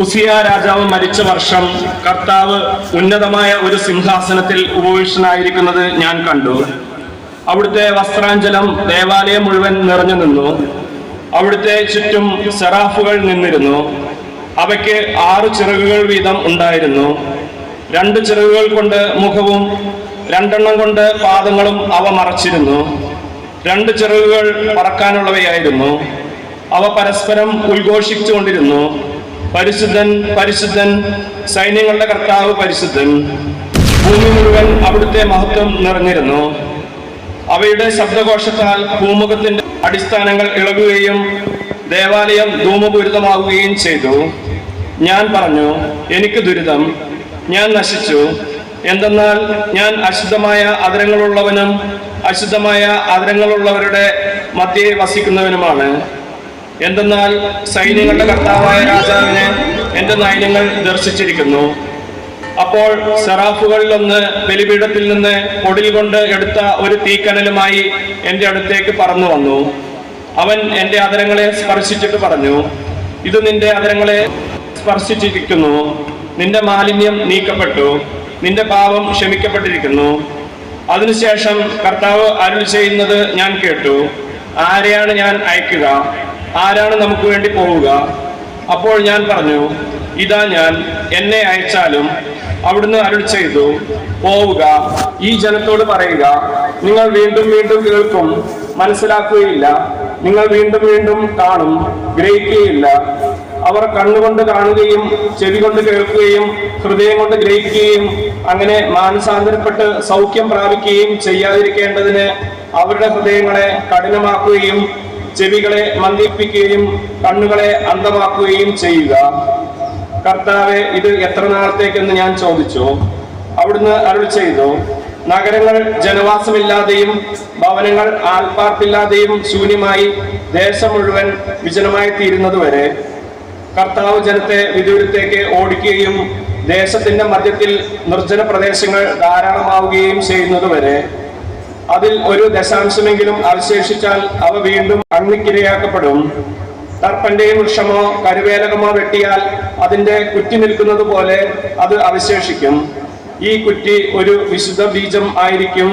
ഉസിയ രാജാവ് മരിച്ച വർഷം കർത്താവ് ഉന്നതമായ ഒരു സിംഹാസനത്തിൽ ഉപവിഷ്ടനായിരിക്കുന്നത് ഞാൻ കണ്ടു. അവിടുത്തെ വസ്ത്രാഞ്ചലം ദേവാലയം മുഴുവൻ നിറഞ്ഞു നിന്നു. അവിടുത്തെ ചുറ്റും സെറാഫുകൾ നിന്നിരുന്നു. അവയ്ക്ക് 6 ചിറകുകൾ വീതം ഉണ്ടായിരുന്നു. 2 ചിറകുകൾ കൊണ്ട് മുഖവും 2 കൊണ്ട് പാദങ്ങളും അവ മറച്ചിരുന്നു. 2 ചിറകുകൾ പറക്കാനുള്ളവയായിരുന്നു. അവ പരസ്പരം ഉദ്ഘോഷിച്ചുകൊണ്ടിരുന്നു, പരിശുദ്ധൻ പരിശുദ്ധൻ, സൈന്യങ്ങളുടെ കർത്താവ് പരിശുദ്ധൻ. ഭൂമി മുഴുവൻ അവിടുത്തെ മഹത്വം നിറഞ്ഞിരുന്നു. അവയുടെ ശബ്ദഘോഷത്താൽ ഭൂമുഖത്തിന്റെ അടിസ്ഥാനങ്ങൾ ഇളകുകയും ദേവാലയം ധൂമപൂരിതമാവുകയും ചെയ്തു. ഞാൻ പറഞ്ഞു, എനിക്ക് ദുരിതം, ഞാൻ നശിച്ചു. എന്തെന്നാൽ ഞാൻ അശുദ്ധമായ അധരങ്ങളുള്ളവനും അശുദ്ധമായ അധരങ്ങളുള്ളവരുടെ മധ്യേ വസിക്കുന്നവനുമാണ്. എന്തെന്നാൽ സൈന്യങ്ങളുടെ കർത്താവായ രാജാവിനെ എന്റെ നയനങ്ങൾ ദർശിച്ചിരിക്കുന്നു. അപ്പോൾ സെറാഫുകളിലൊന്ന് ബലിപീഠത്തിൽ നിന്ന് പൊടിൽ കൊണ്ട് എടുത്ത ഒരു തീക്കനലുമായി എന്റെ അടുത്തേക്ക് പറന്നു വന്നു. അവൻ എന്റെ അധരങ്ങളെ സ്പർശിച്ചിട്ട് പറഞ്ഞു, ഇത് നിന്റെ അധരങ്ങളെ സ്പർശിച്ചിരിക്കുന്നു. നിന്റെ മാലിന്യം നീക്കപ്പെട്ടു, നിന്റെ പാപം ക്ഷമിക്കപ്പെട്ടിരിക്കുന്നു. അതിനുശേഷം കർത്താവ് അരുളി ചെയ്യുന്നത് ഞാൻ കേട്ടു, ആരെയാണ് ഞാൻ അയക്കുക? ആരാണ് നമുക്ക് വേണ്ടി പോവുക? അപ്പോൾ ഞാൻ പറഞ്ഞു, ഇതാ ഞാൻ, എന്നെ അയച്ചാലും. അവിടുന്ന് അരുളി ചെയ്തു, പോവുക, ഈ ജനത്തോട് പറയുക, നിങ്ങൾ വീണ്ടും വീണ്ടും കേൾക്കും, മനസ്സിലാക്കുകയില്ല. നിങ്ങൾ വീണ്ടും വീണ്ടും കാണും, ഗ്രഹിക്കുകയില്ല. അവർ കണ്ണുകൊണ്ട് കാണുകയും ചെവി കൊണ്ട് കേൾക്കുകയും ഹൃദയം കൊണ്ട് ഗ്രഹിക്കുകയും അങ്ങനെ മാനസാന്തരപ്പെട്ട് സൗഖ്യം പ്രാപിക്കുകയും ചെയ്യാതിരിക്കേണ്ടതിന് അവരുടെ ഹൃദയങ്ങളെ കഠിനമാക്കുകയും ചെവികളെ മന്ദിപ്പിക്കുകയും കണ്ണുകളെ അന്ധമാക്കുകയും ചെയ്യുക. കർത്താവെ, ഇത് എത്ര നാളത്തേക്കെന്ന് ഞാൻ ചോദിച്ചു. അവിടുന്ന് അരുളി ചെയ്തു, നഗരങ്ങൾ ജനവാസമില്ലാതെയും ഭവനങ്ങൾ ആൾപ്പാർപ്പില്ലാതെയും ശൂന്യമായി ദേശം മുഴുവൻ വിജനമായി തീരുന്നതുവരെ. കർത്താവ് ജനത്തെ വിദൂരത്തേക്ക് ഓടിക്കുകയും ദേശത്തിന്റെ മധ്യത്തിൽ നിർജ്ജന പ്രദേശങ്ങൾ ധാരാളമാവുകയും ചെയ്യുന്നതുവരെ. അതിൽ 1 ദശാംശമെങ്കിലും അവശേഷിച്ചാൽ അവ വീണ്ടും അഗ്നിക്കിരയാക്കപ്പെടും. തർപ്പന്റെ വൃക്ഷമോ കരുവേലകമോ വെട്ടിയാൽ അതിന്റെ കുറ്റി നിൽക്കുന്നത് പോലെ അത് അവശേഷിക്കും. ഈ കുറ്റി ഒരു വിശുദ്ധ ബീജം ആയിരിക്കും.